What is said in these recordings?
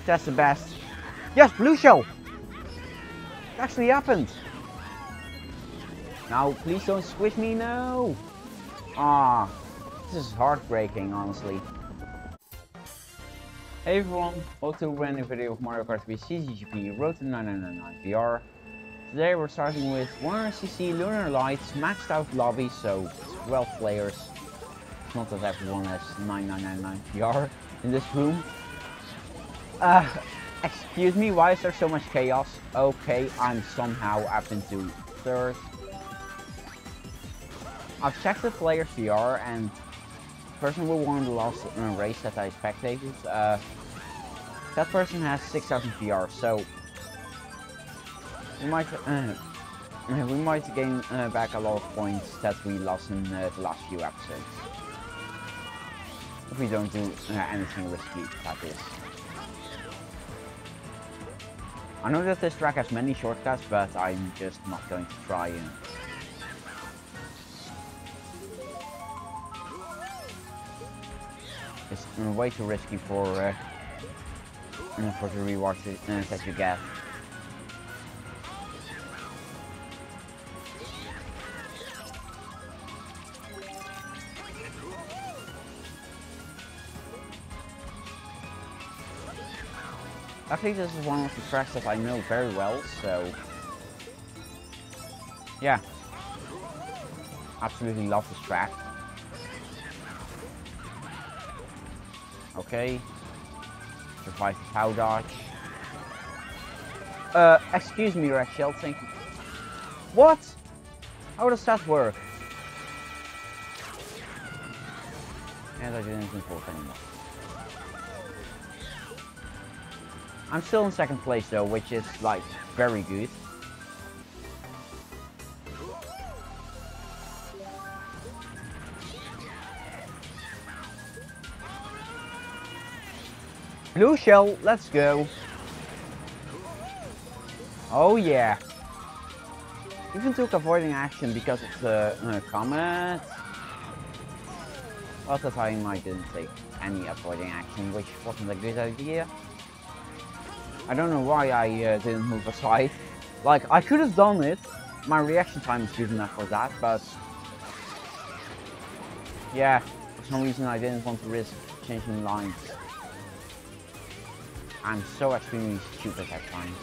That's the best. Yes, blue shell! It actually happened. Now, please don't squish me, no! Ah, this is heartbreaking, honestly. Hey everyone, welcome to a brand new video of Mario Kart Wii CTGP Revolution 9999 VR. Today we're starting with 100cc Lunar Lights, maxed out lobby, so it's 12 players. It's not that everyone has 9999 VR in this room. Excuse me, why is there so much chaos? Okay, I'm somehow up into third. I've checked the player's VR and the person who won the last race that I spectated, that person has 6000 VR, so we might gain back a lot of points that we lost in the last few episodes. If we don't do anything risky, that is. I know that this track has many shortcuts, but I'm just not going to try and... It's way too risky for the rewards that you get. Actually, this is one of the tracks that I know very well, so yeah, absolutely love this track. Okay, survive the pow dodge. Excuse me, Red Shell, thank you. What? How does that work? And I didn't involve anymore. I'm still in second place though, which is like very good. Blue shell, let's go. Oh yeah. Even took avoiding action because of the comet. Well, that time I didn't take any avoiding action, which wasn't a good idea. I don't know why I didn't move aside. Like, I could have done it. My reaction time is good enough for that, but... yeah, for some reason I didn't want to risk changing lines. I'm so extremely stupid at times.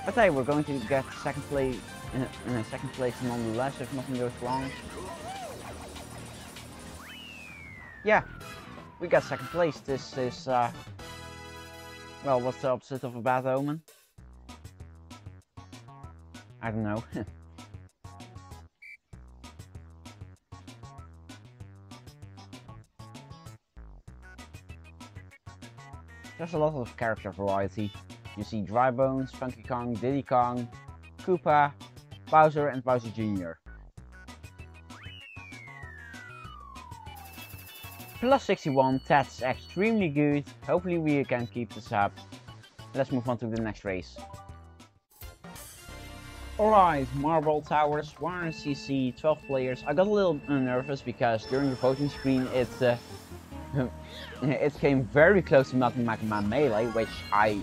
But hey, we're going to get second place in second place nonetheless if nothing goes wrong. Yeah, we got second place. This is, well, what's the opposite of a bad omen? I don't know. There's a lot of character variety. You see Dry Bones, Funky Kong, Diddy Kong, Koopa, Bowser and Bowser Jr. Plus 61, that's extremely good. Hopefully we can keep this up. Let's move on to the next race. Alright, Marble Towers, 100cc, 12 players. I got a little nervous because during the voting screen it came very close to Melting Mega Man Melee, which I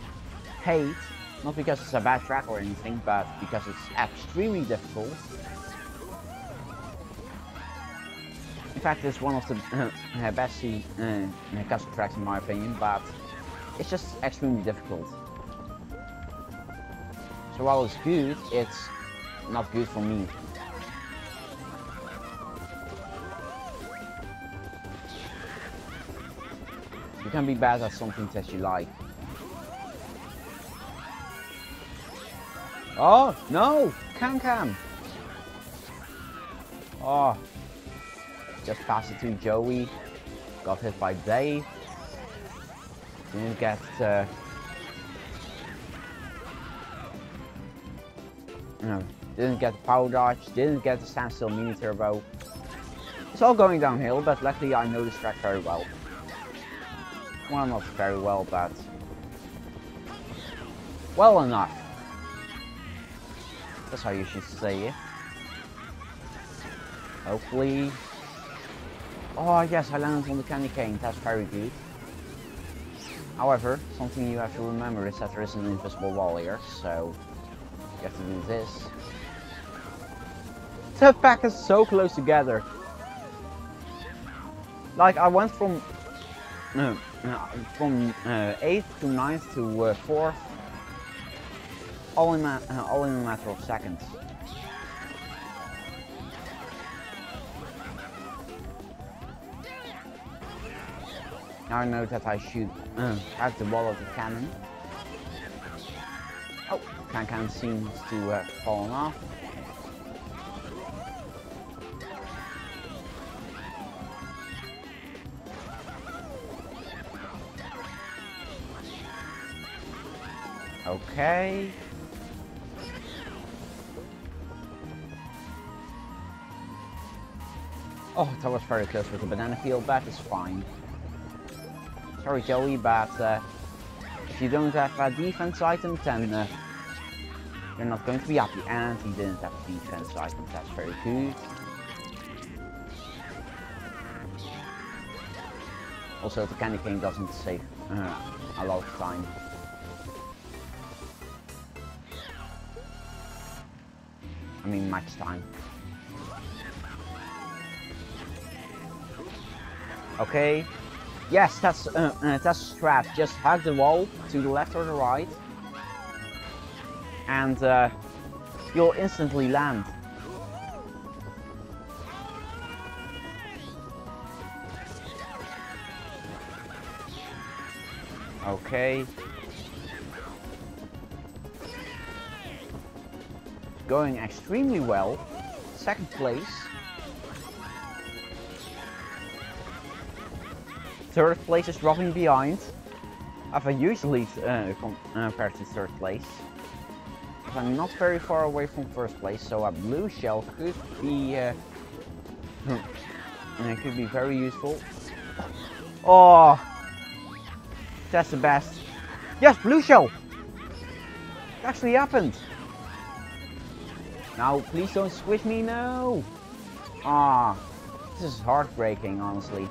hate. Not because it's a bad track or anything, but because it's extremely difficult. In fact, it's one of the best custom tracks in my opinion, but it's just extremely difficult. So while it's good, it's not good for me. You can be bad at something that you like. Oh, no! Cam! Oh. Just passed it to Joey, got hit by Dave, didn't get didn't get the power dodge, didn't get the standstill mini turbo. It's all going downhill, but luckily I know this track very well. Well, not very well, but well enough. That's how you should say it. Hopefully Oh yes, I landed on the candy cane, that's very good. However, something you have to remember is that there is an invisible wall here, so you have to do this. The pack is so close together. Like I went from 8th to 9th to 4th, all in a matter of seconds. Now I know that I should have the wall of the cannon. Oh, cannon seems to have fallen off. Okay. Oh, that was very close with the banana peel, but it's fine. Sorry Joey, but if you don't have a defense item, then you're not going to be happy. And he didn't have a defense item, that's very good. Also, the candy cane doesn't save a lot of time. I mean max time. Okay. Yes, that's a strat. Just hug the wall to the left or the right, and you'll instantly land. Okay. Going extremely well. Second place. Third place is dropping behind. I have a huge lead compared to third place. But I'm not very far away from first place, so a blue shell could be very useful. Oh, that's the best. Yes, blue shell. It actually happened. Now, please don't squish me, no. Ah, this is heartbreaking, honestly.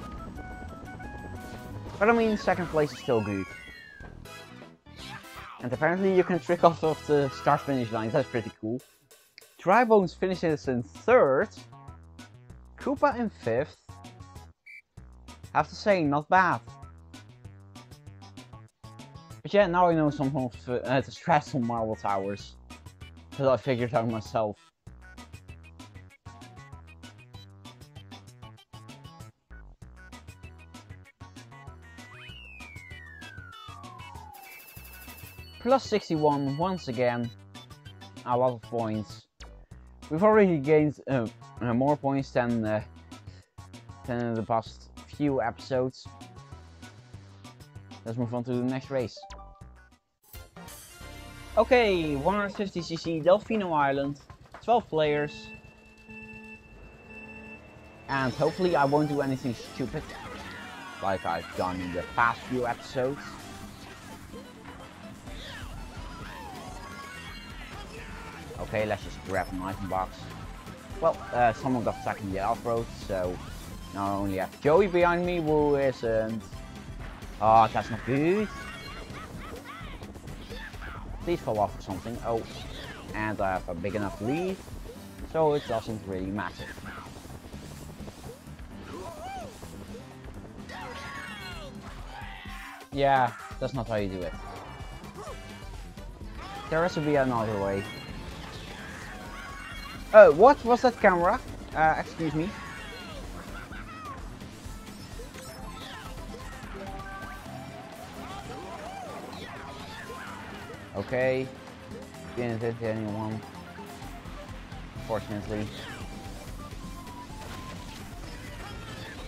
But I mean, second place is still good. And apparently you can trick off of the start-finish lines, that's pretty cool. Drybones finishes in 3rd. Koopa in 5th. Have to say, not bad. But yeah, now I know some of the strats on Marble Towers. That I figured out myself. Plus 61 once again, a lot of points. We've already gained more points than in the past few episodes. Let's move on to the next race. Okay, 150cc Delfino Island, 12 players. And hopefully I won't do anything stupid, like I've done in the past few episodes. Okay, let's just grab an item box. Well, someone got stuck in the off-road, so now I only have Joey behind me who isn't. Oh, that's not good. Please fall off or something. Oh, and I have a big enough lead, so it doesn't really matter. Yeah, that's not how you do it. There has to be another way. Oh, what was that camera? Excuse me. Okay. Didn't hit anyone. Unfortunately.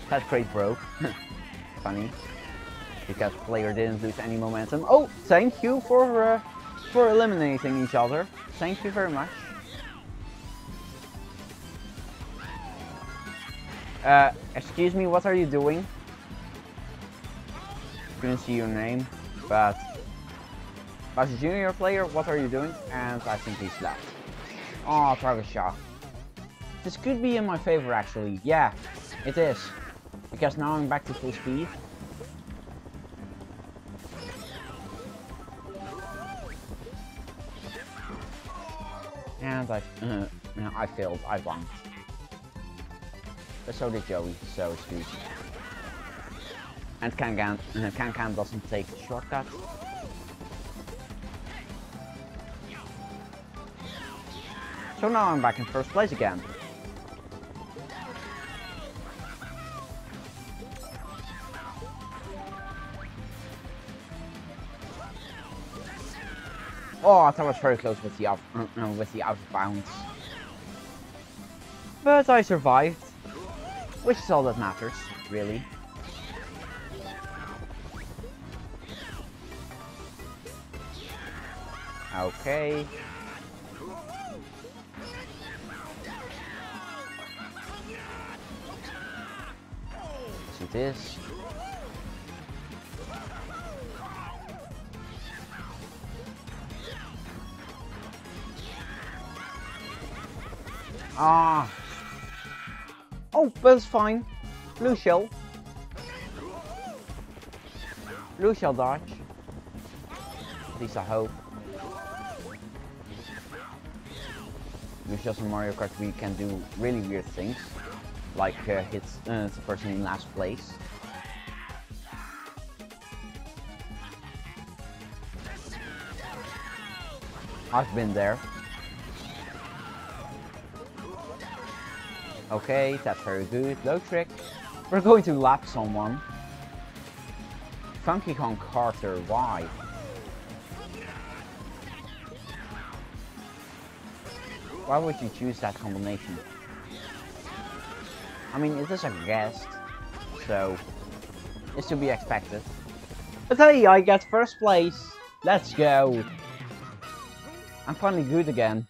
That crate broke. Funny. Because player didn't lose any momentum. Oh, thank you for eliminating each other. Thank you very much. Excuse me, what are you doing? Couldn't see your name, but as a junior player, what are you doing? And I think he's left. Oh, target shot. This could be in my favor actually. Yeah, it is. Because now I'm back to full speed. And I failed, I won. But so did Joey, so it's good. And Can doesn't take the shortcut. So now I'm back in first place again. Oh, I thought I was very close with the out of bounds. But I survived, which is all that matters, really. Okay. Yes, it is. Ah. Oh, but it's fine. Blue shell. Blue shell dodge. At least I hope. Blue shells in Mario Kart Wii can do really weird things. Like hit the person in last place. I've been there. Okay, that's very good. Low trick. We're going to lap someone. Funky Kong Carter, why? Why would you choose that combination? I mean, it is a guest, so it's to be expected. But hey, I get first place. Let's go. I'm finally good again.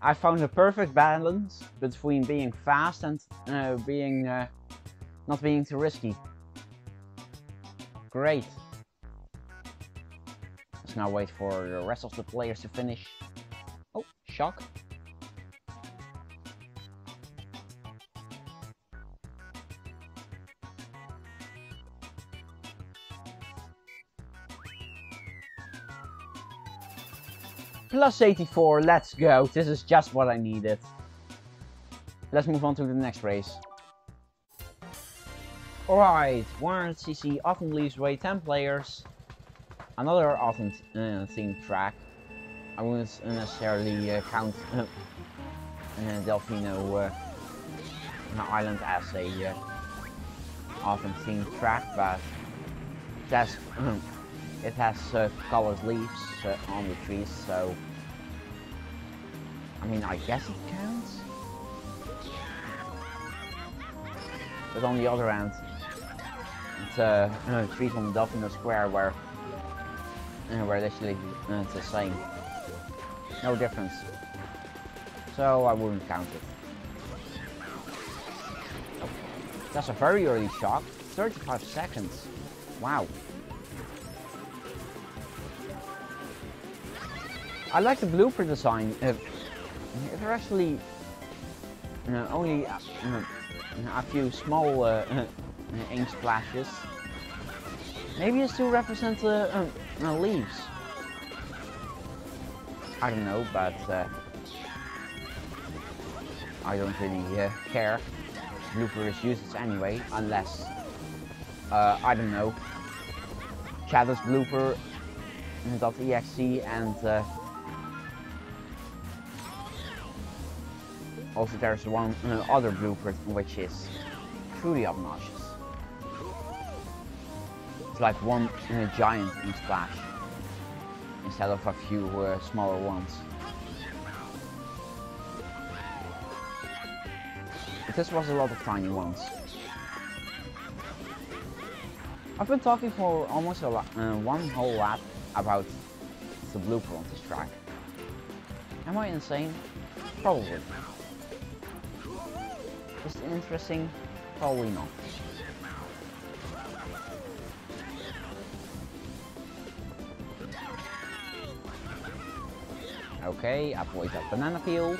I found a perfect balance between being fast and not being too risky. Great. Let's now wait for the rest of the players to finish. Oh, shock. Plus 84, let's go. This is just what I needed. Let's move on to the next race. Alright, 100cc often leaves away 10 players. Another often themed track. I wouldn't necessarily count Delfino Island as a often themed track, but it has colored leaves on the trees, so I mean, I guess it counts. But on the other hand, it's trees on the Delfino Square where literally it's the same. No difference. So I wouldn't count it. Oh, that's a very early shock. 35 seconds. Wow. I like the blooper design. There are actually only a few small ink splashes. Maybe it's to represent leaves. I don't know, but I don't really care. Blooper is useless anyway, unless I don't know, Chadderz blooper .exe and also there's one other blooper which is truly obnoxious. It's like one giant ink splash instead of a few smaller ones. But this was a lot of tiny ones. I've been talking for almost one whole lap about the blooper on this track. Am I insane? Probably. Is it interesting? Probably not. Okay, avoid that banana peel.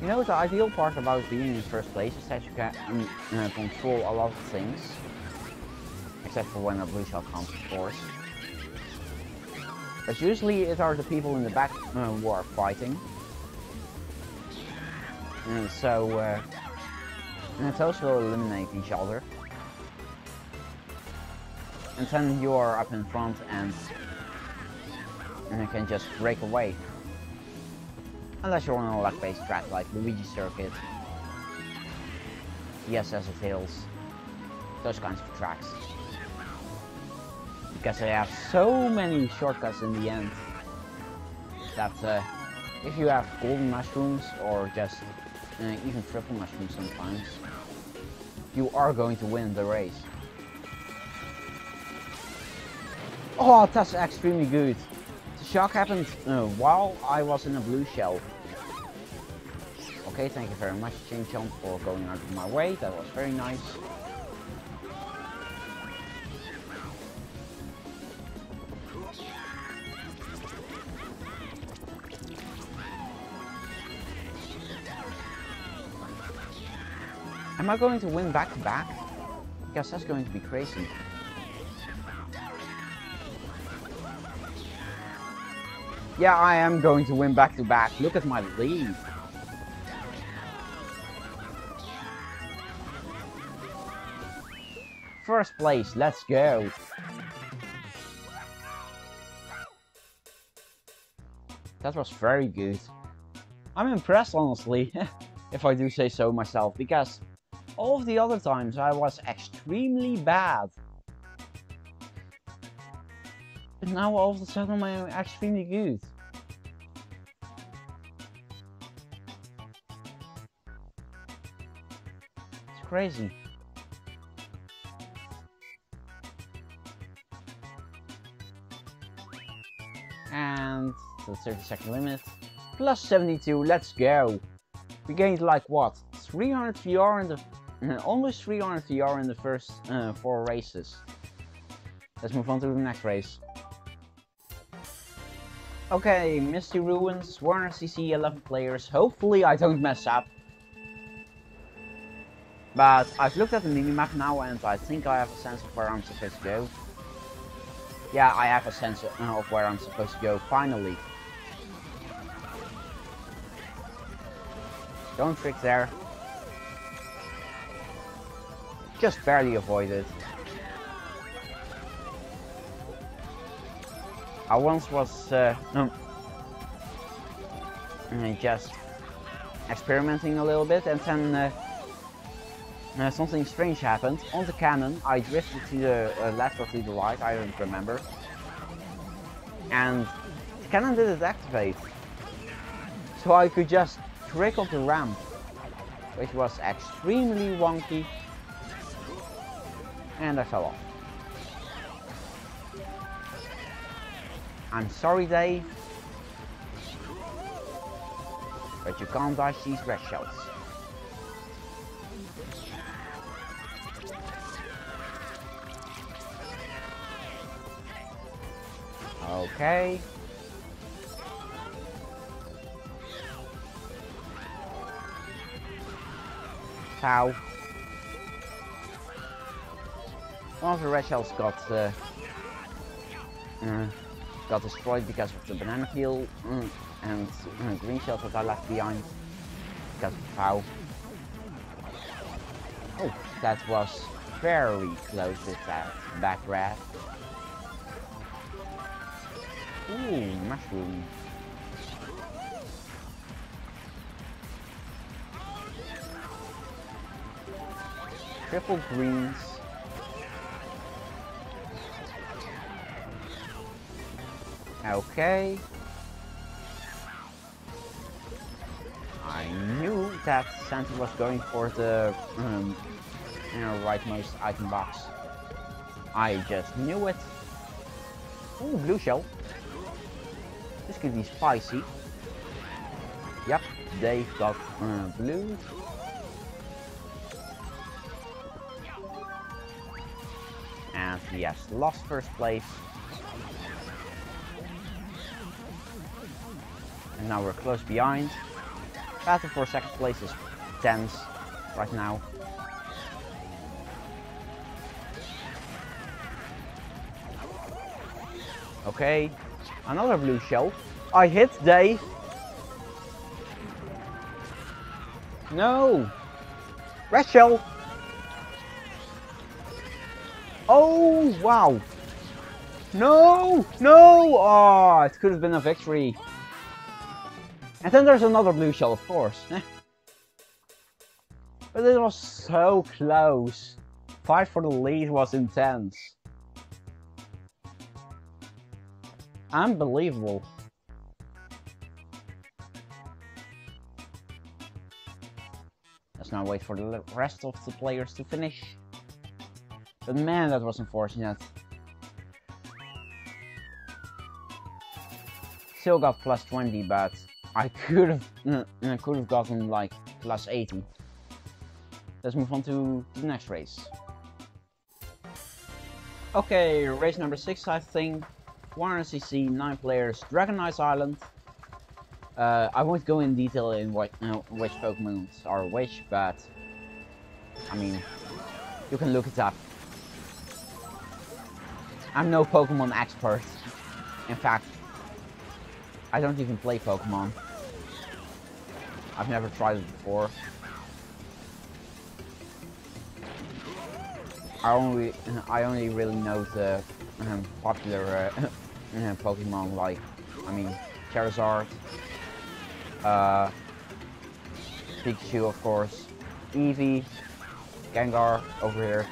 You know, the ideal part about being in first place is that you can control a lot of things. Except for when a blue shell comes, of course. But usually it are the people in the back who are fighting. And so those will eliminate each other. And then you are up in front and you can just break away. Unless you're on a luck-based track like Luigi Circuit, yes, as it Hills, those kinds of tracks. Because they have so many shortcuts in the end that if you have golden mushrooms or just even triple mushrooms sometimes, you are going to win the race. Oh, that's extremely good. The shock happened while I was in a blue shell. Okay, thank you very much, Chain Chomp, for going out of my way. That was very nice. Am I going to win back to back? Because that's going to be crazy. Yeah, I am going to win back to back. Look at my lead. First place, let's go. That was very good. I'm impressed, honestly, if I do say so myself, because all of the other times I was extremely bad. But now all of a sudden I'm extremely good. It's crazy. And the 30-second limit. Plus 72, let's go. We gained like what? 300 VR in the almost 300 VR in the first 4 races. Let's move on to the next race. Okay, Misty Ruins, 100cc, 11 players. Hopefully I don't mess up. But I've looked at the minimap now and I think I have a sense of where I'm supposed to go. Yeah, I have a sense of where I'm supposed to go, finally. Don't trick there. Just barely avoided. I once was just experimenting a little bit, and then something strange happened. On the cannon, I drifted to the left or to the right, I don't remember. And the cannon didn't activate. So I could just trick off the ramp, which was extremely wonky. And I fell off. I'm sorry, Dave, but you can't dodge these red shells. Okay. Pow. One of the red shells got destroyed because of the banana peel, and green shells that I left behind because of pow. Oh, that was very close with that back red. Ooh, mushroom. Triple greens. Okay. I knew that Santa was going for the rightmost item box. I just knew it. Ooh, blue shell. This could be spicy. Yep, they've got blue. And he has lost first place. And now we're close behind. Battle for second place is tense right now. Okay, another blue shell. I hit Dave. No! Red shell! Oh, wow! No! No! Oh, it could have been a victory. And then there's another blue shell, of course. But it was so close. Fight for the lead was intense. Unbelievable. Let's now wait for the rest of the players to finish. But man, that was unfortunate. Still got plus 20, but I could have gotten like plus 80. Let's move on to the next race. Okay, race number 6, I think. 100cc, 9 players, Dragon Ice Island. I won't go in detail in which Pokemon are which, but I mean, you can look it up. I'm no Pokemon expert. In fact, I don't even play Pokemon. I've never tried it before. I only really know the popular Pokemon, like, I mean, Charizard, Pikachu, of course, Eevee, Gengar over here.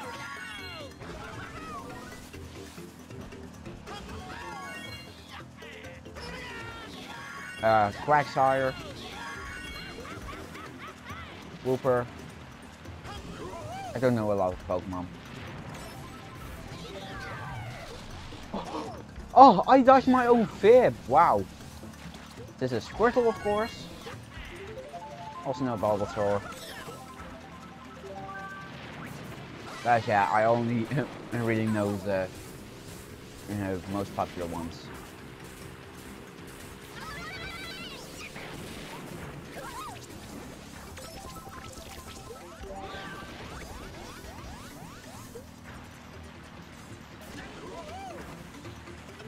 Quagsire, Wooper. I don't know a lot of Pokemon. Oh, I dodged my own fib! Wow. This is Squirtle, of course. Also no Bulbasaur. But yeah, I only really know the most popular ones.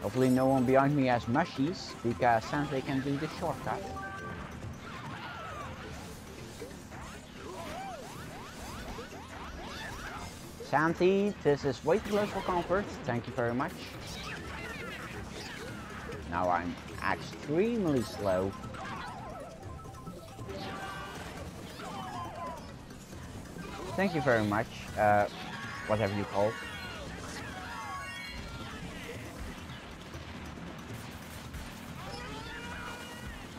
Hopefully no one behind me has mushies, because Santa can do the shortcut. Santi, this is way too close for comfort, thank you very much. Now I'm extremely slow. Thank you very much, whatever you call it.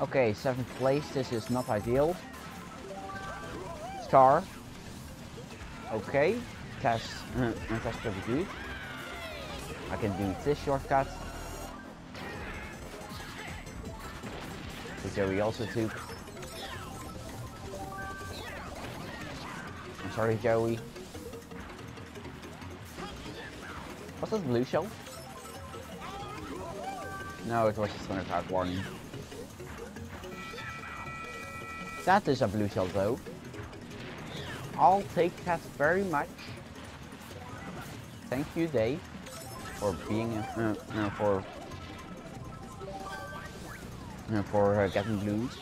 Okay, 7th place, this is not ideal. Star. Okay, that's pretty good. I can do this shortcut. Which Joey also took. I'm sorry, Joey. Was that blue shell? No, it was just 100 warning. That is a blue shell though. I'll take that very much. Thank you, Dave, for being for getting blues.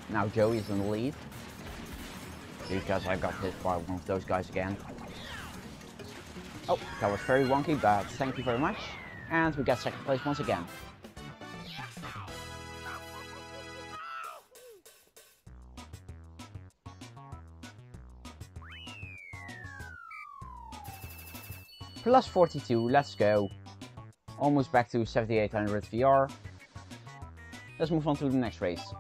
Now Joey is in the lead because I got hit by one of those guys again. Oh, that was very wonky, but thank you very much. And we got 2nd place once again. Plus 42, let's go. Almost back to 7800 VR. Let's move on to the next race.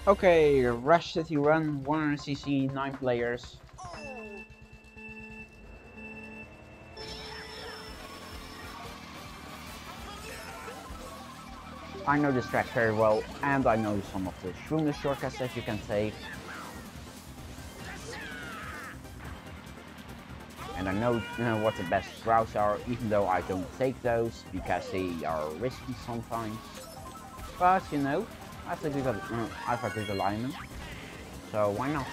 Okay, Rush City Run, 100cc, 9 players. I know this track very well, and I know some of the Shroomless shortcuts that you can take. And and I know what the best routes are, even though I don't take those because they are risky sometimes. But you know, I have a good alignment, so why not?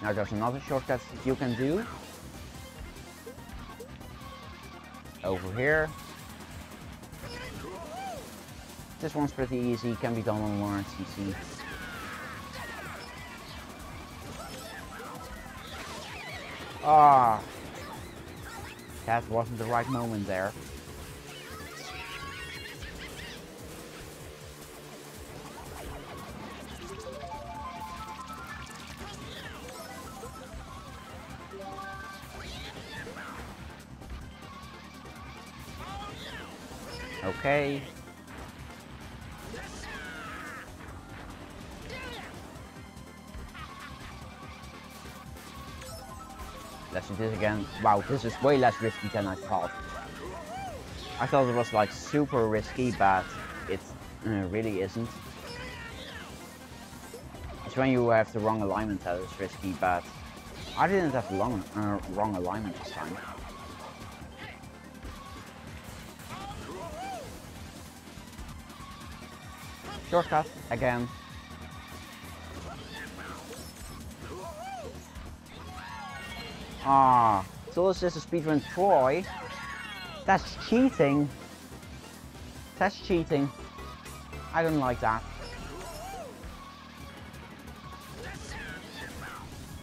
Now there's another shortcut that you can do. Over here. This one's pretty easy, can be done on 100cc. Ah, that wasn't the right moment there. Okay. Let's do this again. Wow, this is way less risky than I thought. I thought it was like super risky, but it really isn't. It's when you have the wrong alignment that is risky, but I didn't have the wrong alignment this time. Shortcut again. Ah, so this is a speedrun Troy. That's cheating. That's cheating. I don't like that.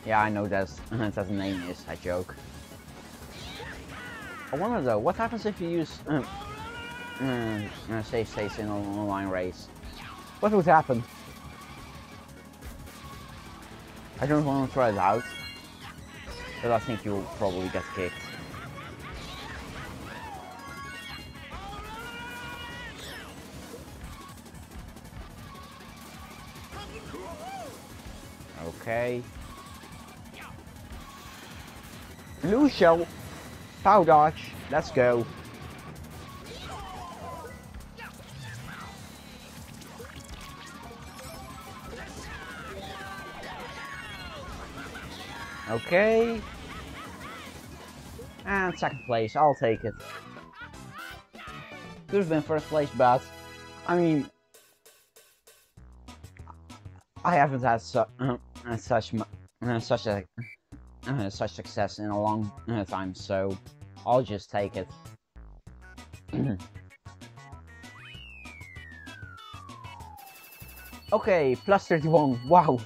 Yeah, I know that's the name is a joke. I wonder though, what happens if you use save states in an online race? What would happen? I don't want to try it out, but I think you'll probably get kicked. Okay. Lucio, pow dodge, let's go. Okay. And second place, I'll take it. Could have been first place, but I mean, I haven't had such success in a long time, so I'll just take it. Okay, plus 31. Wow,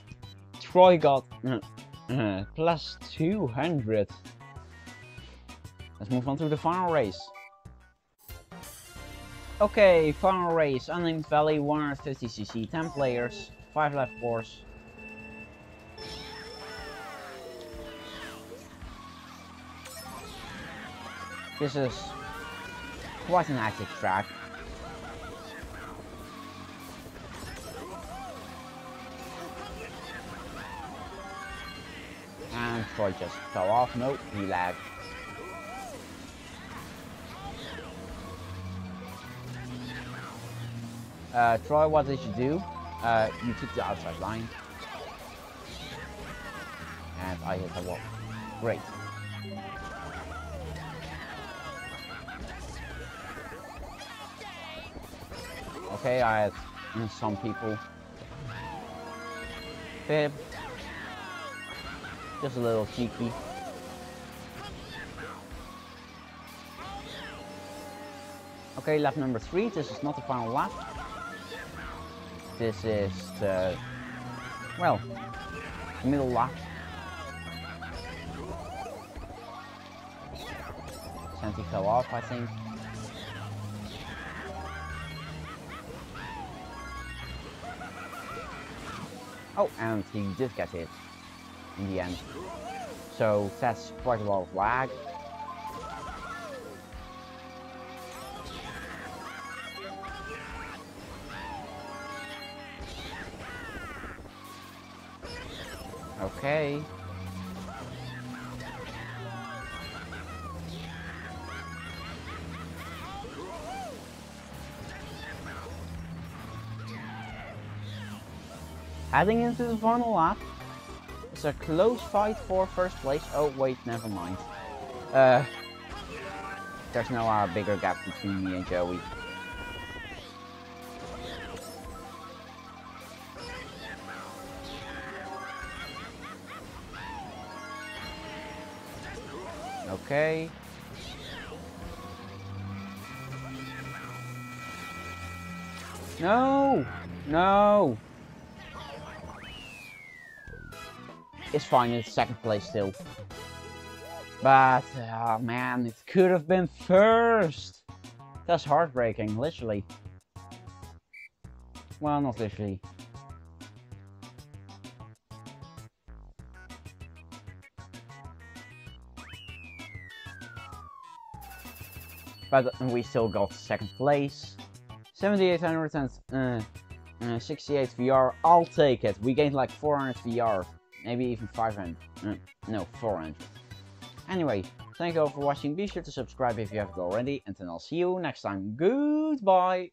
Troy got plus 200. Let's move on to the final race. Okay, final race. Unnamed Valley, 150cc, 10 players, 5 lap course. This is quite an active track. And Troy just fell off. Nope, he lagged. Troy, what did you do? You took the outside line. And I hit the wall. Great. Okay, I had some people. Fib. Just a little cheeky. Okay, lap number 3. This is not the final lap. This is the, well, middle lap. Santi fell off, I think. Oh, and he did get hit in the end. So that's quite a lot of lag. Okay. Heading into the final lap. It's a close fight for first place. Oh wait, never mind. There's no bigger gap between me and Joey. Okay. No! No! It's fine, it's second place still. But, oh man, it could have been first! That's heartbreaking, literally. Well, not literally. But we still got second place. 7868 VR, I'll take it. We gained like 400 VR. Maybe even 500. No, 400. Anyway, thank you all for watching. Be sure to subscribe if you haven't already. And then I'll see you next time. Goodbye!